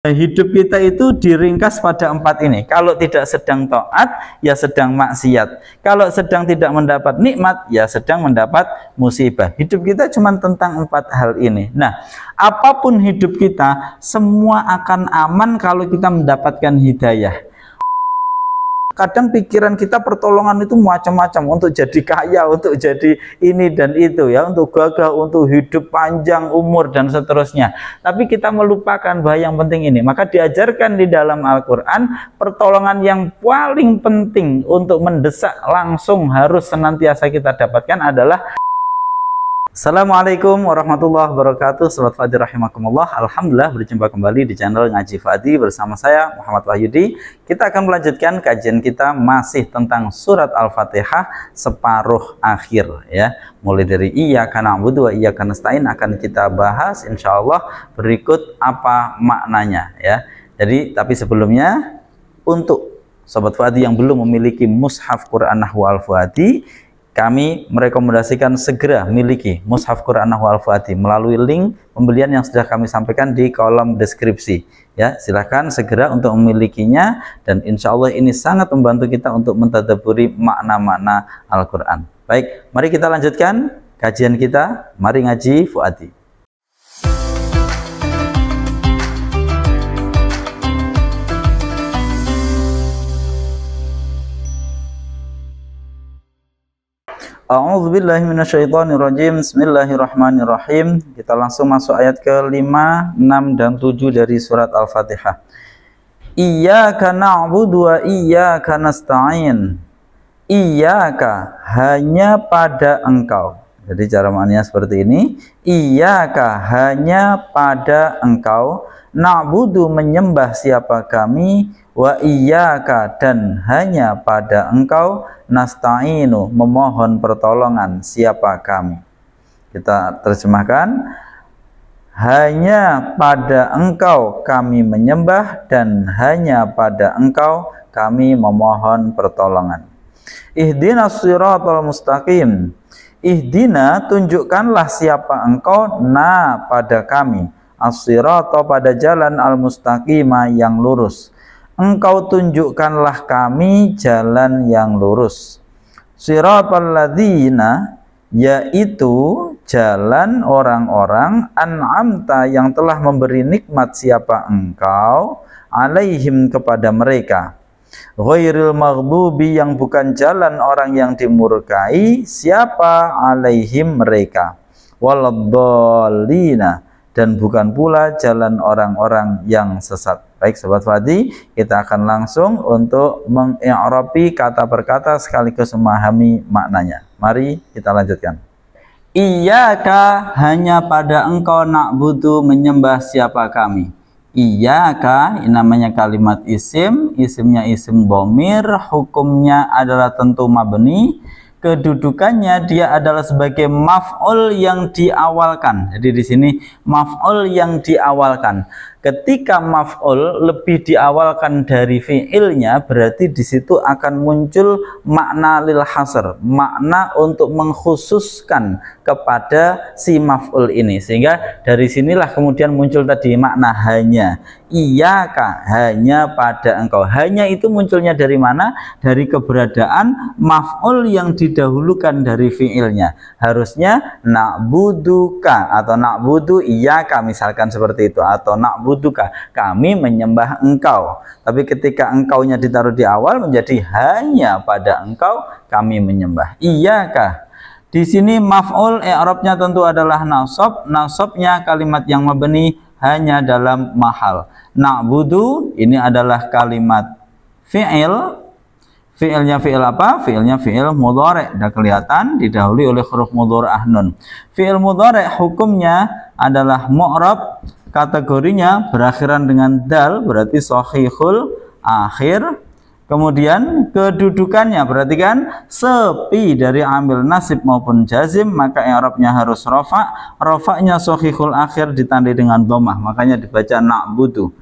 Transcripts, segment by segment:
Hidup kita itu diringkas pada 4 ini. Kalau tidak sedang taat, ya sedang maksiat. Kalau sedang tidak mendapat nikmat, ya sedang mendapat musibah. Hidup kita cuma tentang 4 hal ini. Nah, apapun hidup kita, semua akan aman kalau kita mendapatkan hidayah. Kadang pikiran kita pertolongan itu macam-macam, untuk jadi kaya, untuk jadi ini dan itu ya, untuk gagah, untuk hidup panjang umur dan seterusnya. Tapi kita melupakan bahwa yang penting ini. Maka diajarkan di dalam Al-Qur'an, pertolongan yang paling penting untuk mendesak langsung harus senantiasa kita dapatkan adalah Assalamualaikum warahmatullahi wabarakatuh. Selamat pagi rahimakumullah. Alhamdulillah berjumpa kembali di channel Ngaji Fadi bersama saya Muhammad Wahyudi. Kita akan melanjutkan kajian kita masih tentang surat Al-Fatihah separuh akhir ya. Mulai dari iyyaka na'budu wa iyyaka nasta'in akan kita bahas insyaallah berikut apa maknanya ya. Jadi tapi sebelumnya, untuk Sobat Fuadi yang belum memiliki mushaf Quran Nahwu Al-Fuadi, kami merekomendasikan segera miliki mushaf Quran Nahwu Al-Fuadi melalui link pembelian yang sudah kami sampaikan di kolom deskripsi ya. Silahkan segera untuk memilikinya, dan insya Allah ini sangat membantu kita untuk mentadabburi makna-makna Al-Quran. Baik, mari kita lanjutkan kajian kita. Mari ngaji Fuadi. A'udzubillahi minasyaitonirrajim. Bismillahirrahmanirrahim. Kita langsung masuk ayat ke-5, 6 dan 7 dari surat Al-Fatihah. Iyyaka na'budu wa iyyaka nasta'in. Iyyaka, hanya pada engkau. Jadi cara maknanya seperti ini. Iyyaka, hanya pada engkau. Na'budu, menyembah siapa kami. Wa iyyaka, dan hanya pada engkau. Nasta'inu, memohon pertolongan siapa kami. Kita terjemahkan, hanya pada engkau kami menyembah, dan hanya pada engkau kami memohon pertolongan. Ihdinas siratal mustaqim. Ihdina, tunjukkanlah siapa engkau, na, pada kami, as-sirata, pada jalan, al-mustaqima, yang lurus. Engkau tunjukkanlah kami jalan yang lurus. Siratal ladzina, yaitu jalan orang-orang an'amta, yang telah memberi nikmat siapa engkau, alaihim, kepada mereka. Ghairil maghdubi, yang bukan jalan orang yang dimurkai, siapa, alaihim, mereka. Waladdallina, dan bukan pula jalan orang-orang yang sesat. Baik Sobat Fadi, kita akan langsung untuk mengi'rabi kata per kata sekaligus memahami maknanya. Mari kita lanjutkan. Iyyaka, hanya pada engkau, na'budu, menyembah siapa kami. Iyyaka, namanya kalimat isim, isimnya isim dhamir, hukumnya adalah tentu mabni. Kedudukannya dia adalah sebagai maf'ul yang diawalkan. Jadi di sini maf'ul yang diawalkan. Ketika maf'ul lebih diawalkan dari fi'ilnya, berarti di situ akan muncul makna lil hasr, makna untuk mengkhususkan kepada si maf'ul ini. Sehingga dari sinilah kemudian muncul tadi makna hanya. Iyyaka, hanya pada engkau. Hanya itu munculnya dari mana? Dari keberadaan maf'ul yang didahulukan dari fi'ilnya. Harusnya na'buduka atau na'budu iyyaka, misalkan seperti itu, atau na'buduka, kami menyembah engkau. Tapi ketika engkaunya ditaruh di awal, menjadi hanya pada engkau kami menyembah. Iyyaka. Di sini maf'ul i'rabnya tentu adalah nasab. Nasabnya kalimat yang mabni hanya dalam mahal. Na'budu ini adalah kalimat fi'il. Fi'ilnya fi'il apa? Fi'ilnya fi'il mudhari'. Sudah kelihatan didahului oleh huruf mudhari'ah nun. Fi'il mudhari' hukumnya adalah mu'rab. Kategorinya berakhiran dengan dal, berarti shahihul akhir. Kemudian kedudukannya, perhatikan, sepi dari amil nasib maupun jazim, maka i'rabnya harus rafa'. Rafa'nya shahihul akhir ditandai dengan dhammah, makanya dibaca na'budu.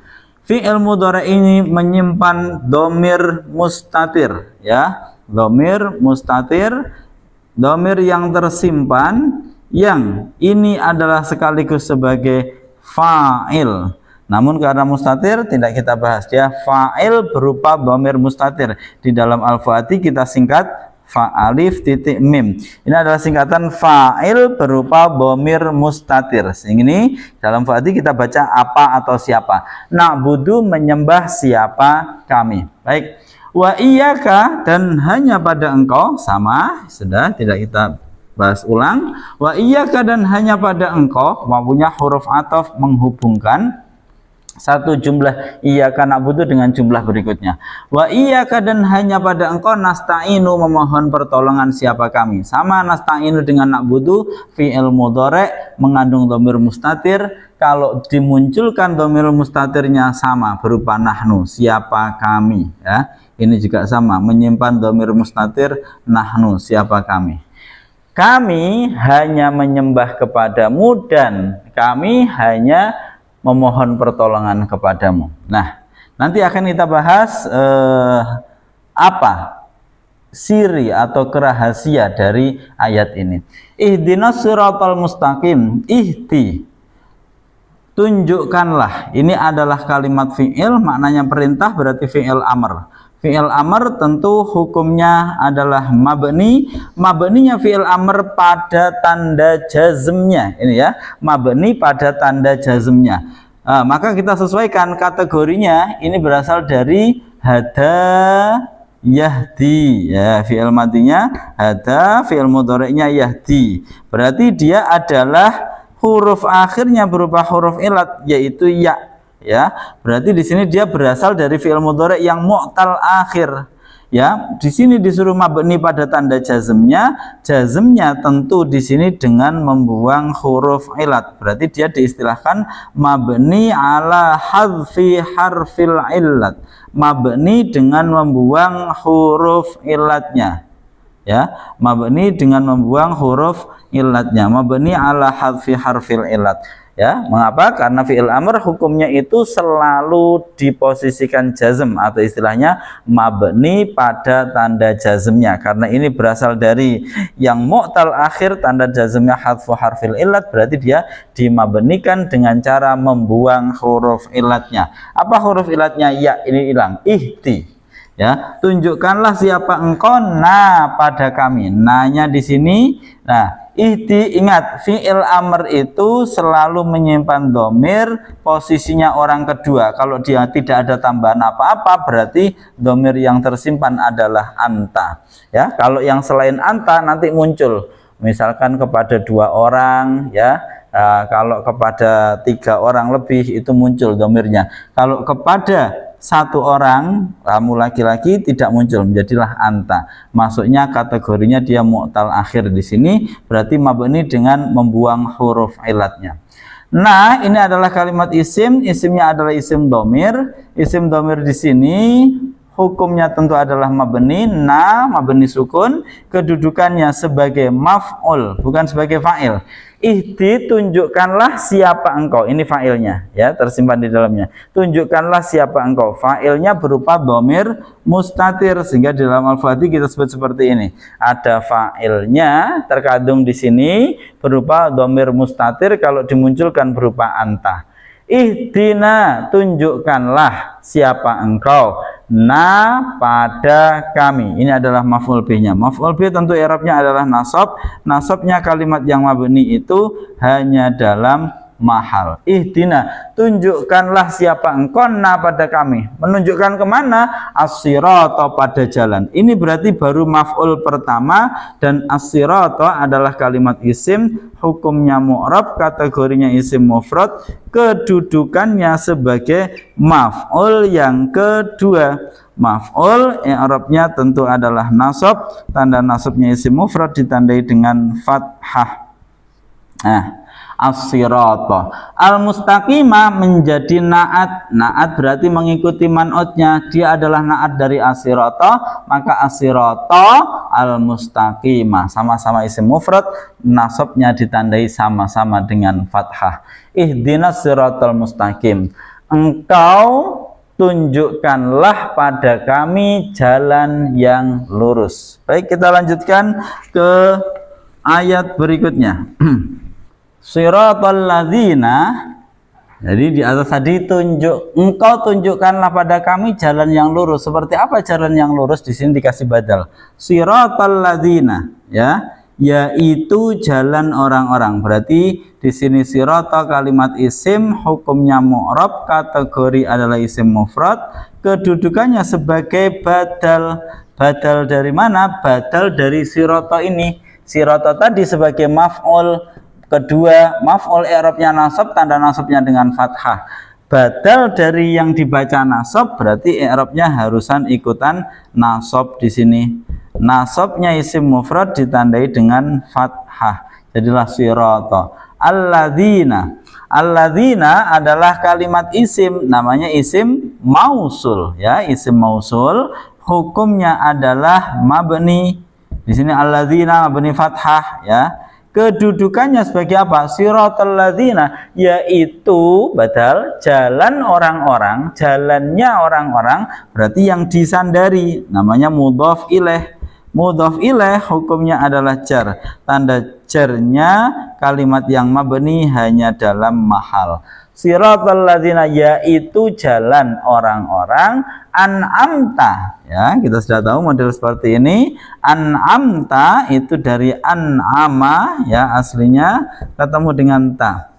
Fi'il mudhari' ini menyimpan dhamir mustatir ya. Dhamir mustatir, dhamir yang tersimpan, yang ini adalah sekaligus sebagai fa'il. Namun karena mustatir tidak kita bahas, dia fa'il berupa dhamir mustatir. Di dalam Al-Fuadi kita singkat fa'alif titik mim. Ini adalah singkatan fa'il berupa dhamir mustatir. Ini dalam Fuadi kita baca apa atau siapa. Na'budu menyembah siapa kami. Baik. Wa iyyaka dan hanya pada engkau, sama, sudah tidak kita bahas ulang. Wa iyyaka dan hanya pada engkau, mempunyai huruf ataf menghubungkan satu jumlah iyyaka na'budu dengan jumlah berikutnya. Wa iyyaka dan hanya pada engkau nasta'inu memohon pertolongan siapa kami. Sama nasta'inu dengan na'budu fi'il mudhari' mengandung dhamir mustatir. Kalau dimunculkan dhamir mustatirnya sama berupa nahnu siapa kami, ya. Ini juga sama menyimpan dhamir mustatir nahnu siapa kami. Kami hanya menyembah kepadamu dan kami hanya memohon pertolongan kepadamu. Nah, nanti akan kita bahas apa siri atau kerahasia dari ayat ini. Ihdinas siratal mustaqim. Ihdi, tunjukkanlah. Ini adalah kalimat fi'il, maknanya perintah, berarti fi'il amr. Fi'il amr tentu hukumnya adalah mabni. Mabninya fi'il amr pada tanda jazmnya. Ini ya, mabni pada tanda jazmnya. Maka kita sesuaikan kategorinya. Ini berasal dari hada yahdi. Ya, fi'il madinya hada, fi'il mudhari'nya yahdi. Berarti dia adalah huruf akhirnya berupa huruf ilat, yaitu ya. Ya, berarti di sini dia berasal dari fi'il mudhari' yang mu'tal akhir. Ya, di sini disuruh mabni pada tanda jazmnya. Jazmnya tentu di sini dengan membuang huruf ilat. Berarti dia diistilahkan mabni ala hadfi harfil illat. Mabni dengan membuang huruf ilatnya. Ya, mabni dengan membuang huruf ilatnya. Mabni ala hadfi harfil illat. Ya, mengapa? Karena fi'il amr hukumnya itu selalu diposisikan jazm atau istilahnya mabni pada tanda jazmnya. Karena ini berasal dari yang mu'tal akhir, tanda jazmnya hadfu harfil illat, berarti dia dimabnikan dengan cara membuang huruf ilatnya. Apa huruf ilatnya? Ya, ini hilang. Ihti. Ya, tunjukkanlah siapa engkau na pada kami. Nanya di sini. Nah, ihdi, ingat fi'il amr itu selalu menyimpan domir posisinya orang kedua. Kalau dia tidak ada tambahan apa-apa, berarti domir yang tersimpan adalah anta. Ya, kalau yang selain anta nanti muncul, misalkan kepada 2 orang, ya. Kalau kepada 3 orang lebih itu muncul domirnya. Kalau kepada 1 orang, kamu laki-laki, tidak muncul, menjadilah anta. Masuknya kategorinya dia mu'tal akhir di sini, berarti mabni dengan membuang huruf ilatnya. Nah, ini adalah kalimat isim, isimnya adalah isim domir. Isim domir di sini hukumnya tentu adalah mabni, mabni sukun, kedudukannya sebagai maf'ul, bukan sebagai fa'il. Ihdi, tunjukkanlah siapa engkau. Ini fa'ilnya, ya, tersimpan di dalamnya. Tunjukkanlah siapa engkau. Fa'ilnya berupa dhamir mustatir, sehingga di dalam Al-Fuadi kita sebut seperti ini. Ada fa'ilnya terkandung di sini berupa dhamir mustatir, kalau dimunculkan berupa anta. Ihdina, tunjukkanlah siapa engkau na pada kami. Ini adalah maf'ul bih-nya. Maf'ul bih tentu i'rabnya adalah nasab. Nasabnya kalimat yang mabni itu hanya dalam mahal. Ihdina, tunjukkanlah siapa engkau na pada kami. Menunjukkan kemana? As-sirata, pada jalan. Ini berarti baru maf'ul pertama, dan as-sirata adalah kalimat isim, hukumnya mu'rab, kategorinya isim mufrad, kedudukannya sebagai maf'ul yang kedua. Maf'ul i'rabnya tentu adalah nasab, tanda nasabnya isim mufrad ditandai dengan fathah. Nah, as-sirata. Al-mustaqimah menjadi na'at. Na'at berarti mengikuti man'utnya. Dia adalah na'at dari as-sirata, maka as-sirata al-mustaqimah. Sama-sama isim mufrad, nasabnya ditandai sama-sama dengan fathah. Ihdinas siratal mustaqim. Engkau tunjukkanlah pada kami jalan yang lurus. Baik, kita lanjutkan ke ayat berikutnya. Siratal ladzina, Jadi di atas tadi engkau tunjukkanlah pada kami jalan yang lurus. Seperti apa jalan yang lurus? Di sini dikasih badal. Siratal ladzina, ya, yaitu jalan orang-orang. Berarti di sini sirata kalimat isim, hukumnya mu'rab, kategori adalah isim mufrad, kedudukannya sebagai badal. Badal dari mana? Badal dari sirata ini. Sirata tadi sebagai maf'ul. Kedua, maf'ul i'rabnya nasab, tanda nasabnya dengan fathah. Badal dari yang dibaca nasab berarti i'rabnya harusan ikutan nasab di sini. Nasabnya isim mufrad ditandai dengan fathah. Jadilah sirata. Alladzina. Alladzina adalah kalimat isim, namanya isim mausul, ya, isim mausul. Hukumnya adalah mabni. Di sini alladzina mabni fathah, ya. Kedudukannya sebagai apa? Siratal ladzina, yaitu badal jalan orang-orang, jalannya orang-orang, berarti yang disandari, namanya mudhaf ilaih. Mudhaf ilaih hukumnya adalah jar. Tanda jarnya kalimat yang mabni hanya dalam mahal. Siratal ladzina, yaitu jalan orang-orang, an'amta, ya, kita sudah tahu model seperti ini. An'amta itu dari an'ama, ya, aslinya ketemu dengan ta,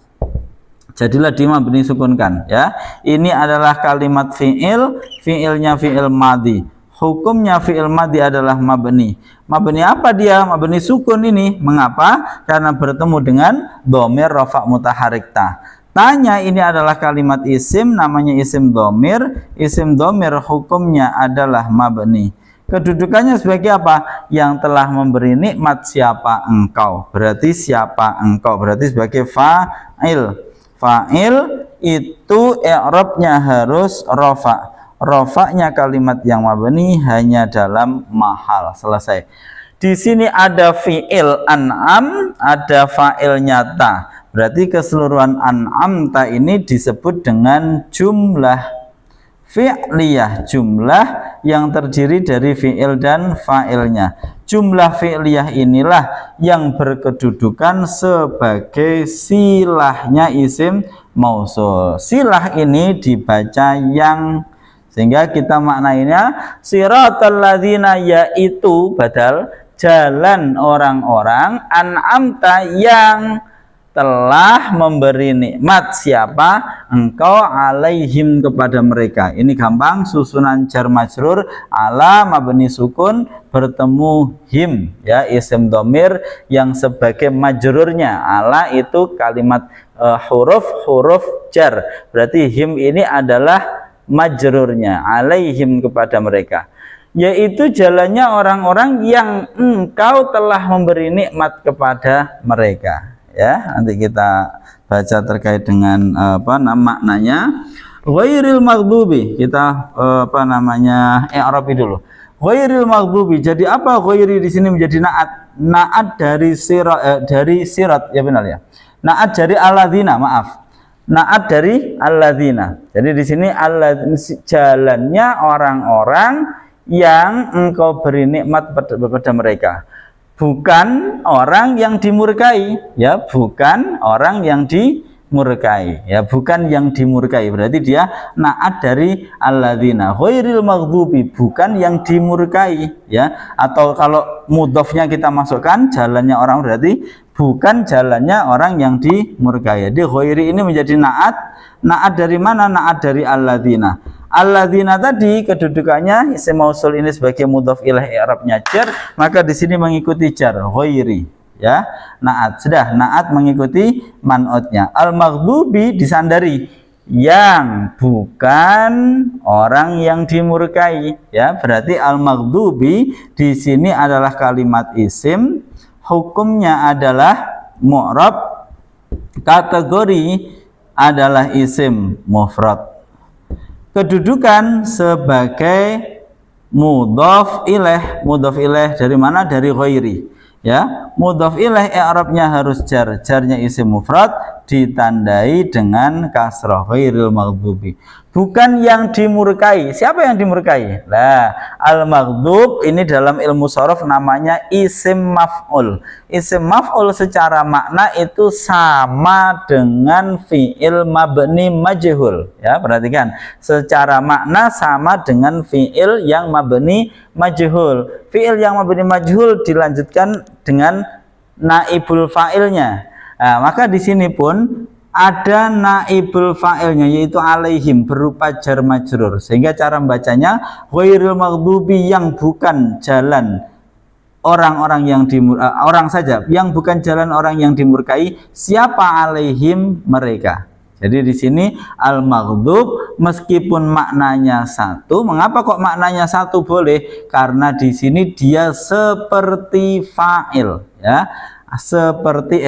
jadilah di mabni sukunkan, ya. Ini adalah kalimat fi'il, fi'ilnya fi'il madhi, hukumnya fi'il madhi adalah mabni. Mabni apa dia? Mabni sukun ini. Mengapa? Karena bertemu dengan dhamir rafa' mutaharrik ta. Tanya, ini adalah kalimat isim, namanya isim dhamir. Isim dhamir hukumnya adalah mabni. Kedudukannya sebagai apa? Yang telah memberi nikmat siapa engkau. Berarti siapa engkau, berarti sebagai fa'il. Fa'il itu i'rabnya harus rafa'. Rafa'nya kalimat yang mabni hanya dalam mahal. Selesai. Di sini ada fi'il an'am, ada fa'il nyata. Berarti keseluruhan an'amta ini disebut dengan jumlah fi'liyah, jumlah yang terdiri dari fi'il dan fa'ilnya. Jumlah fi'liyah inilah yang berkedudukan sebagai silahnya isim mausul. Silah ini dibaca yang, sehingga kita maknainya siratal ladzina, yaitu badal jalan orang-orang, an'amta yang telah memberi nikmat siapa engkau, alaihim kepada mereka. Ini gampang, susunan jar majrur, ala mabni sukun bertemu him, ya, isim dhamir yang sebagai majrurnya. Ala itu kalimat huruf jar, berarti him ini adalah majrurnya, alaihim kepada mereka, yaitu jalannya orang-orang yang engkau telah memberi nikmat kepada mereka. Ya, nanti kita baca terkait dengan maknanya. Ghairil maghdubi, kita i'rabi dulu. Ghairil maghdubi, jadi apa ghairi di sini menjadi naat? Naat dari sirat, ya benar ya. Naat dari alladzina, maaf. Naat dari alladzina. Jadi di sini jalannya orang-orang yang engkau beri nikmat kepada mereka. Bukan orang yang dimurkai, ya, bukan orang yang dimurkai, ya, bukan yang dimurkai. Berarti dia naat dari alladzina. Ghairil maghdubi, bukan yang dimurkai, ya. Atau kalau mudhofnya kita masukkan jalannya orang, berarti bukan jalannya orang yang dimurkai. Jadi ghairi ini menjadi naat. Naat dari mana? Naat dari alladzina. Alladzina tadi kedudukannya isim mausul ini sebagai mudhaf ilaih, i'rabnya jar, maka di sini mengikuti jar, ghairi, ya. Naat, sudah, naat mengikuti man'utnya. Al maghdubi disandari, yang bukan orang yang dimurkai, ya. Berarti al maghdubi di sini adalah kalimat isim, hukumnya adalah mu'rab, kategori adalah isim mufrad. Kedudukan sebagai mudhaf ilaih. Mudhaf ilaih dari mana? Dari ghairi, ya. Mudhaf ilaih i'rabnya harus jar, jarnya isim mufrad, ditandai dengan kasroh, ghairil maghdubi, bukan yang dimurkai. Siapa yang dimurkai? Lah, al-maghdub ini dalam ilmu shorof namanya isim maf'ul. Isim maf'ul secara makna itu sama dengan fi'il mabni majhul. Ya, perhatikan. Secara makna sama dengan fi'il yang mabni majhul. Fi'il yang mabni majhul dilanjutkan dengan naibul fa'ilnya. Nah, maka di sini pun ada naibul fa'ilnya, yaitu alaihim, berupa jar majrur, sehingga cara membacanya ghairil maghdubi, yang bukan jalan orang-orang yang orang saja, yang bukan jalan orang yang dimurkai. Siapa? Alaihim, mereka. Jadi di sini al-maghdub meskipun maknanya satu. Mengapa kok maknanya satu boleh? Karena di sini dia seperti fa'il, ya. Seperti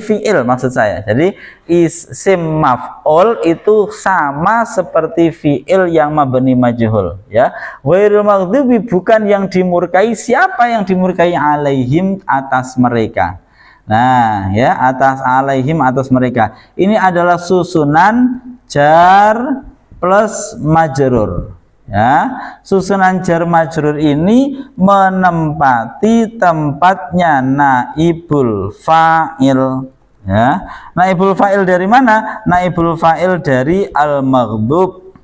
fi'il maksud saya. Jadi isim maf'ul itu sama seperti fi'il yang mabni majhul, ya. Ghairil maghdubi, bukan yang dimurkai. Siapa yang dimurkai? Alaihim, atas mereka. Nah, ya, atas alaihim, atas mereka. Ini adalah susunan jar plus majrur. Ya, susunan jar majrur ini menempati tempatnya naibul fa'il. Ya, naibul fa'il dari mana? Naibul fa'il dari al-maghdub.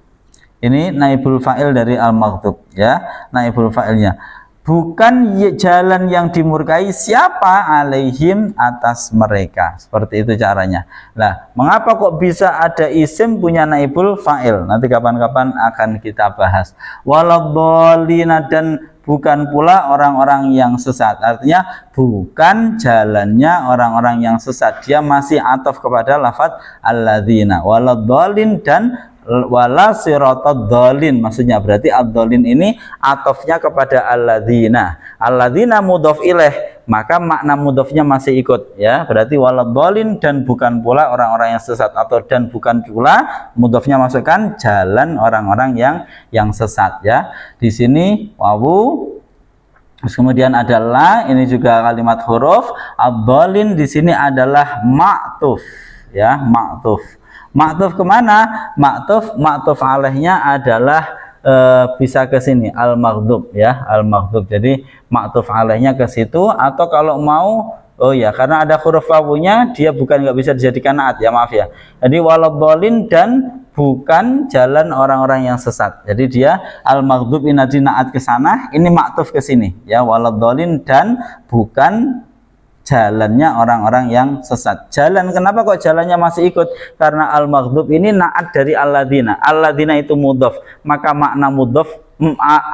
Ini naibul fa'il dari al-maghdub, ya, naibul fa'ilnya. Bukan jalan yang dimurkai. Siapa? Alaihim, atas mereka. Seperti itu caranya. Nah, mengapa kok bisa ada isim punya naibul fa'il? Nanti kapan-kapan akan kita bahas. Waladhdallina, dan bukan pula orang-orang yang sesat. Artinya bukan jalannya orang-orang yang sesat. Dia masih ataf kepada lafadz alladzina. Waladhdallin dan wala siratal dhalin, maksudnya berarti ad-dhalin ini atofnya kepada alladzina. Alladzina mudhof ilaih, maka makna mudhofnya masih ikut, ya. Berarti walad dhalin, dan bukan pula orang-orang yang sesat, atau dan bukan pula mudhofnya masukkan jalan orang-orang yang sesat, ya. Di sini wawu, terus kemudian adalah ini juga kalimat huruf. Ad-dhalin di sini adalah ma'tuf, ya, ma'tuf. Ma'tuf kemana? Ma'tuf alaihnya adalah bisa ke sini, al-maghdub, ya, al-maghdub. Jadi ma'tuf alaihnya ke situ, atau kalau mau, oh ya, karena ada huruf wawunya, dia bukan, nggak bisa dijadikan naat, ya, maaf ya. Jadi waladhdallin dan bukan jalan orang-orang yang sesat. Jadi dia al-maghdub ini naat ke sana, ini ma'tuf ke sini, ya, waladhdallin dan bukan jalannya orang-orang yang sesat. Jalan, kenapa kok jalannya masih ikut? Karena al-maghdub ini naat dari alladzina. Alladzina itu mudhof, maka makna mudhof,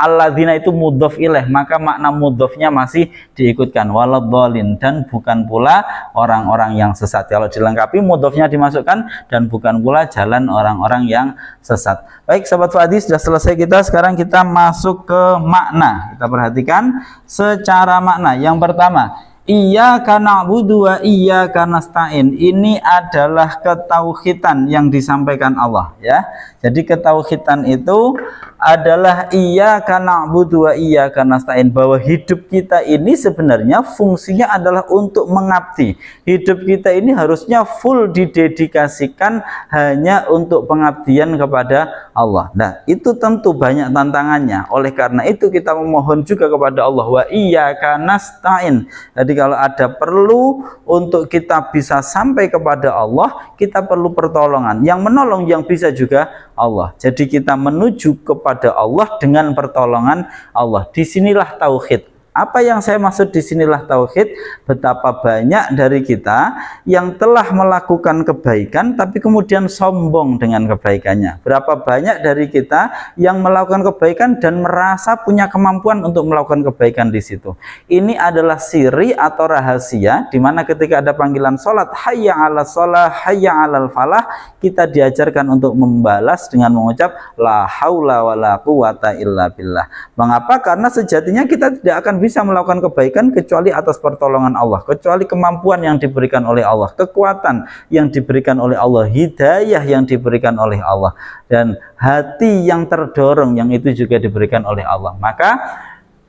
alladzina itu mudhof ilaih, maka makna mudhofnya masih diikutkan, waladhdallin, dan bukan pula orang-orang yang sesat. Kalau dilengkapi mudhofnya dimasukkan, dan bukan pula jalan orang-orang yang sesat. Baik, sahabat Fadi, sudah selesai kita. Sekarang kita masuk ke makna. Kita perhatikan secara makna. Yang pertama, iyyaka na'budu wa iyyaka nasta'in. Ini adalah ketauhidan yang disampaikan Allah, ya. Jadi ketauhidan itu adalah iyyaka na'budu wa iyyaka nasta'in, bahwa hidup kita ini sebenarnya fungsinya adalah untuk mengabdi. Hidup kita ini harusnya full didedikasikan hanya untuk pengabdian kepada Allah. Nah, itu tentu banyak tantangannya. Oleh karena itu kita memohon juga kepada Allah, wa iyyaka nasta'in. Jadi kalau ada perlu untuk kita bisa sampai kepada Allah, kita perlu pertolongan. Yang menolong, yang bisa juga Allah. Jadi kita menuju kepada Allah dengan pertolongan Allah. Disinilah tauhid. Apa yang saya maksud disinilah tauhid? Betapa banyak dari kita yang telah melakukan kebaikan tapi kemudian sombong dengan kebaikannya. Berapa banyak dari kita yang melakukan kebaikan dan merasa punya kemampuan untuk melakukan kebaikan di situ. Ini adalah siri atau rahasia, di mana ketika ada panggilan sholat, hayya 'alas sholah, hayya 'alal falah, kita diajarkan untuk membalas dengan mengucap la haula wala quwata illa billah. Mengapa? Karena sejatinya kita tidak akan bisa melakukan kebaikan kecuali atas pertolongan Allah, kecuali kemampuan yang diberikan oleh Allah, kekuatan yang diberikan oleh Allah, hidayah yang diberikan oleh Allah, dan hati yang terdorong yang itu juga diberikan oleh Allah. Maka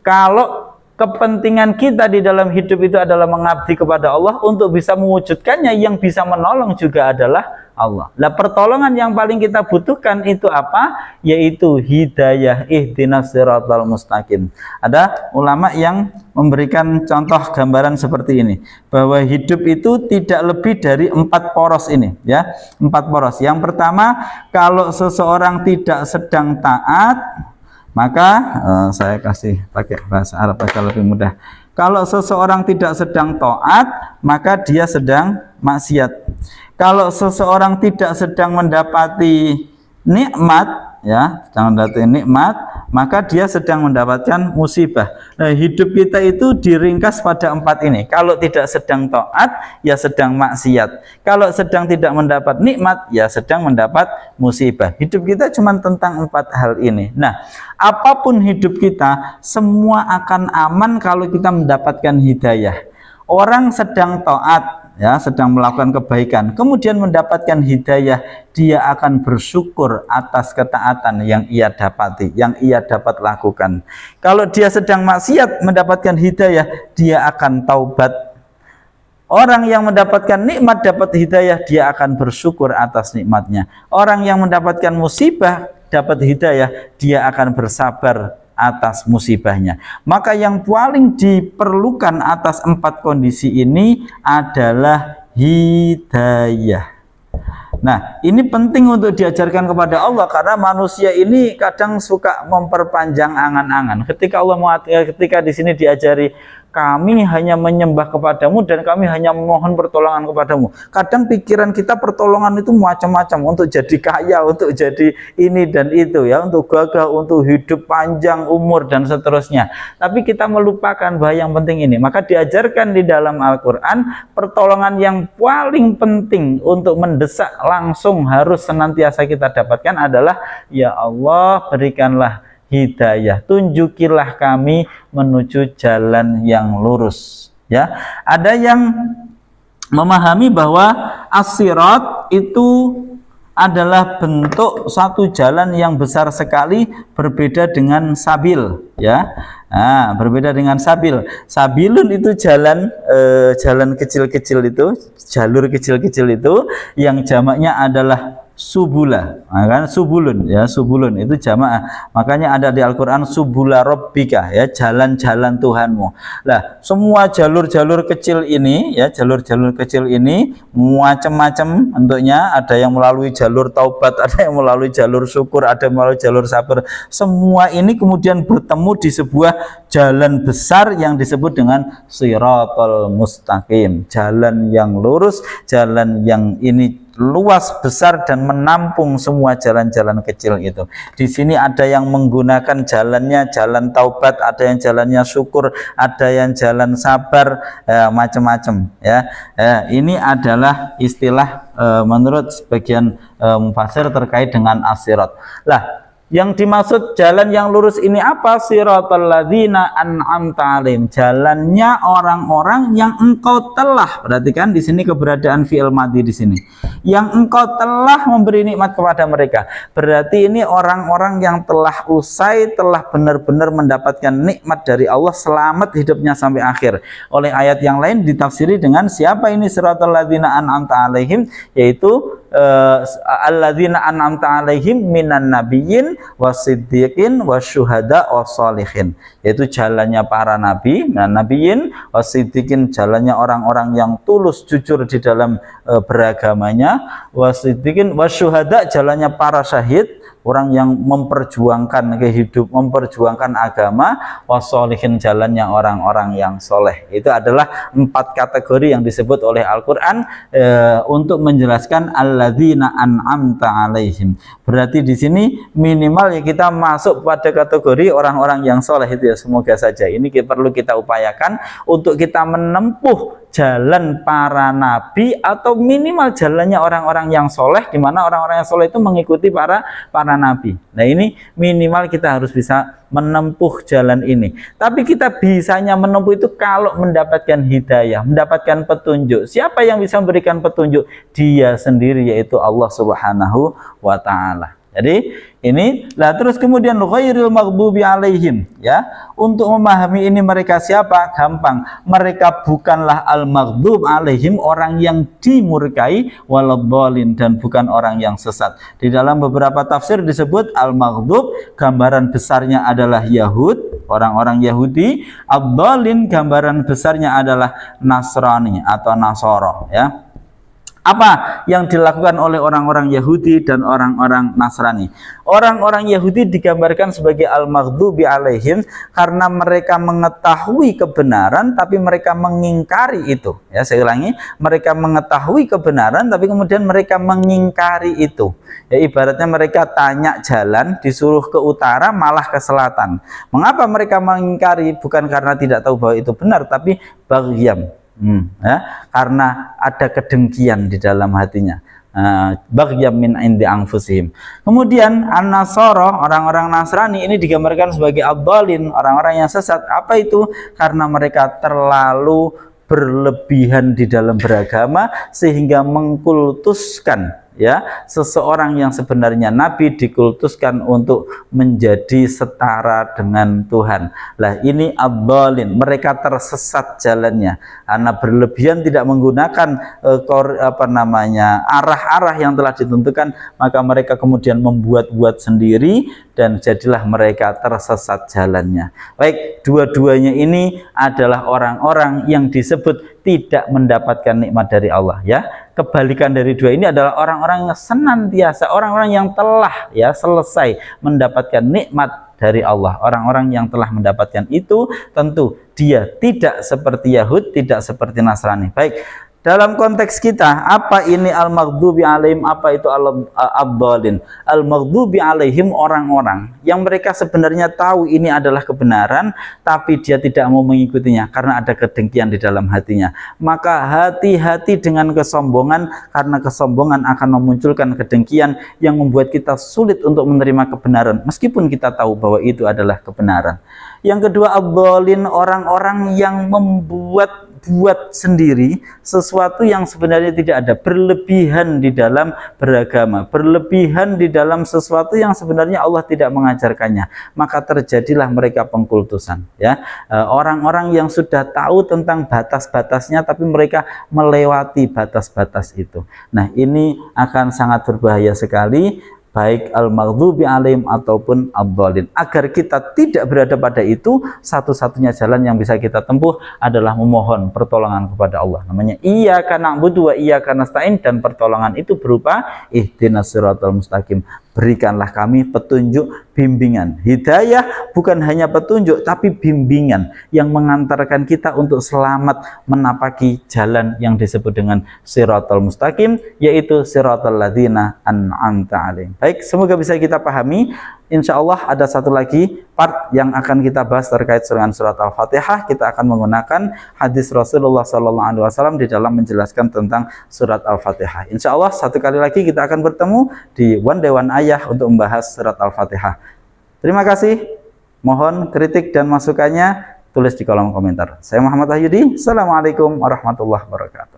kalau kepentingan kita di dalam hidup itu adalah mengabdi kepada Allah. Untuk bisa mewujudkannya, yang bisa menolong juga adalah Allah. Nah, pertolongan yang paling kita butuhkan itu apa? Yaitu hidayah, ihdinas siratal mustaqim. Ada ulama yang memberikan contoh gambaran seperti ini, bahwa hidup itu tidak lebih dari 4 poros ini, ya. 4 poros. Yang pertama, kalau seseorang tidak sedang taat, maka saya kasih pakai bahasa Arab agar lebih mudah. Kalau seseorang tidak sedang taat, maka dia sedang maksiat. Kalau seseorang tidak sedang mendapati nikmat, ya, sedang mendapati nikmat, maka dia sedang mendapatkan musibah. Nah, hidup kita itu diringkas pada 4 ini. Kalau tidak sedang taat, ya sedang maksiat. Kalau sedang tidak mendapat nikmat, ya sedang mendapat musibah. Hidup kita cuma tentang 4 hal ini. Nah, apapun hidup kita, semua akan aman kalau kita mendapatkan hidayah. Orang sedang taat, ya, sedang melakukan kebaikan, kemudian mendapatkan hidayah, dia akan bersyukur atas ketaatan yang ia dapati, yang ia dapat lakukan. Kalau dia sedang maksiat, mendapatkan hidayah, dia akan taubat. Orang yang mendapatkan nikmat dapat hidayah, dia akan bersyukur atas nikmatnya. Orang yang mendapatkan musibah dapat hidayah, dia akan bersabar atas musibahnya. Maka yang paling diperlukan atas 4 kondisi ini adalah hidayah. Nah, ini penting untuk diajarkan kepada Allah, karena manusia ini kadang suka memperpanjang angan-angan. Ketika di sini diajari, kami hanya menyembah kepadamu dan kami hanya memohon pertolongan kepadamu. Kadang pikiran kita pertolongan itu macam-macam, untuk jadi kaya, untuk jadi ini dan itu, ya, untuk gagah, untuk hidup panjang umur dan seterusnya. Tapi kita melupakan bahwa yang penting ini. Maka diajarkan di dalam Al-Quran, pertolongan yang paling penting untuk mendesak langsung harus senantiasa kita dapatkan adalah, ya Allah, berikanlah hidayah, tunjukilah kami menuju jalan yang lurus. Ya, ada yang memahami bahwa as-sirat itu adalah bentuk satu jalan yang besar sekali, berbeda dengan sabil, ya. Nah, berbeda dengan sabil. Sabilun itu jalan kecil-kecil itu, jalur kecil-kecil itu, yang jamaknya adalah subula. Nah, kan subulun, ya, subulun itu jamaah. Makanya ada di Al-Qur'an subula rabbika, ya, jalan-jalan Tuhanmu. Lah, semua jalur-jalur kecil ini, ya, jalur-jalur kecil ini macam-macam bentuknya. Ada yang melalui jalur taubat, ada yang melalui jalur syukur, ada yang melalui jalur sabar. Semua ini kemudian bertemu di sebuah jalan besar yang disebut dengan Shiratal Mustaqim, jalan yang lurus, jalan yang ini luas besar dan menampung semua jalan-jalan kecil itu. Di sini ada yang menggunakan jalannya jalan taubat, ada yang jalannya syukur, ada yang jalan sabar, macam-macam, ya. Ini adalah istilah menurut sebagian mufassir terkait dengan as-sirat. Lah, yang dimaksud jalan yang lurus ini apa? Siratal ladzina an'amta 'alaihim, jalannya orang-orang yang engkau telah. Perhatikan di sini keberadaan fi'il madhi di sini. Yang engkau telah memberi nikmat kepada mereka. Berarti ini orang-orang yang telah usai, telah benar-benar mendapatkan nikmat dari Allah, selamat hidupnya sampai akhir. Oleh ayat yang lain ditafsiri dengan siapa ini siratal ladzina an'amta 'alaihim, yaitu alladzina an'amta 'alaihim minan nabiyyin wasiddiqin wasyuhada wassalihin, yaitu jalannya para nabi, nabiyyin, wasiddiqin, jalannya orang-orang yang tulus jujur di dalam beragamanya, wasiddiqin, wasyuhada, jalannya para syahid, orang yang memperjuangkan kehidupan, memperjuangkan agama, wassalihin, jalannya orang-orang yang soleh. Itu adalah 4 kategori yang disebut oleh Al-Quran untuk menjelaskan alladzina an'amta 'alaihim. Berarti di sini minimal ya kita masuk pada kategori orang-orang yang soleh itu, ya. Semoga saja ini perlu kita upayakan untuk kita menempuh jalan para nabi, atau minimal jalannya orang-orang yang soleh, di mana orang-orang yang soleh itu mengikuti para nabi. Nah, ini minimal kita harus bisa menempuh jalan ini. Tapi kita bisanya menempuh itu kalau mendapatkan hidayah, mendapatkan petunjuk. Siapa yang bisa memberikan petunjuk? Dia sendiri, yaitu Allah Subhanahu wa Ta'ala. Jadi ini lah, terus kemudian ghairil maghdubi alaihim, ya. Untuk memahami ini mereka siapa? Gampang. Mereka bukanlah al-maghdub alaihim, orang yang dimurkai, waladhdallin, dan bukan orang yang sesat. Di dalam beberapa tafsir disebut al-maghdub gambaran besarnya adalah Yahud, orang-orang Yahudi, ad-dallin gambaran besarnya adalah Nasrani atau Nasoro, ya. Apa yang dilakukan oleh orang-orang Yahudi dan orang-orang Nasrani? Orang-orang Yahudi digambarkan sebagai al-maghdubi alaihim karena mereka mengetahui kebenaran tapi mereka mengingkari itu. Ya, saya ulangi, mereka mengetahui kebenaran tapi kemudian mereka mengingkari itu. Ya, ibaratnya mereka tanya jalan, disuruh ke utara malah ke selatan. Mengapa mereka mengingkari? Bukan karena tidak tahu bahwa itu benar, tapi baghyam. Ya, karena ada kedengkian di dalam hatinya. Baghyam min indi anfusihim. Kemudian an-nasara, orang-orang Nasrani ini digambarkan sebagai ad-dallin, orang-orang yang sesat. Apa itu? Karena mereka terlalu berlebihan di dalam beragama sehingga mengkultuskan, ya, seseorang yang sebenarnya nabi dikultuskan untuk menjadi setara dengan Tuhan. Lah ini ad-dallin, mereka tersesat jalannya karena berlebihan, tidak menggunakan arah-arah yang telah ditentukan, maka mereka kemudian membuat-buat sendiri dan jadilah mereka tersesat jalannya. Baik, dua-duanya ini adalah orang-orang yang disebut tidak mendapatkan nikmat dari Allah, ya. Kebalikan dari dua ini adalah orang-orang yang senantiasa, orang-orang yang telah, ya, selesai mendapatkan nikmat dari Allah. Orang-orang yang telah mendapatkan itu tentu dia tidak seperti Yahud, tidak seperti Nasrani. Baik, dalam konteks kita, apa ini al-maghdubi alaihim, apa itu ad-dallin? Al-maghdubi alaihim orang-orang yang mereka sebenarnya tahu ini adalah kebenaran, tapi dia tidak mau mengikutinya karena ada kedengkian di dalam hatinya. Maka hati-hati dengan kesombongan, karena kesombongan akan memunculkan kedengkian yang membuat kita sulit untuk menerima kebenaran, meskipun kita tahu bahwa itu adalah kebenaran. Yang kedua, ad-dallin, orang-orang yang membuat sendiri sesuatu yang sebenarnya tidak ada, berlebihan di dalam beragama, berlebihan di dalam sesuatu yang sebenarnya Allah tidak mengajarkannya, maka terjadilah mereka pengkultusan, ya. Orang-orang yang sudah tahu tentang batas-batasnya tapi mereka melewati batas-batas itu. Nah, ini akan sangat berbahaya sekali, baik al-maghdubi alaihim ataupun ad-dallin. Agar kita tidak berada pada itu, satu-satunya jalan yang bisa kita tempuh adalah memohon pertolongan kepada Allah. Namanya iyyaka na'budu wa iyyaka nasta'in, dan pertolongan itu berupa ihdinas siratal mustaqim. Berikanlah kami petunjuk, bimbingan. Hidayah bukan hanya petunjuk, tapi bimbingan yang mengantarkan kita untuk selamat menapaki jalan yang disebut dengan siratal mustaqim, yaitu siratal ladzina an'amta alaihim. Baik, semoga bisa kita pahami. Insya Allah ada satu lagi part yang akan kita bahas terkait dengan surat Al-Fatihah. Kita akan menggunakan hadis Rasulullah SAW di dalam menjelaskan tentang surat Al-Fatihah. Insya Allah satu kali lagi kita akan bertemu di One Day One Ayah untuk membahas surat Al-Fatihah. Terima kasih. Mohon kritik dan masukannya tulis di kolom komentar. Saya Muhammad Wahyudi. Assalamualaikum warahmatullahi wabarakatuh.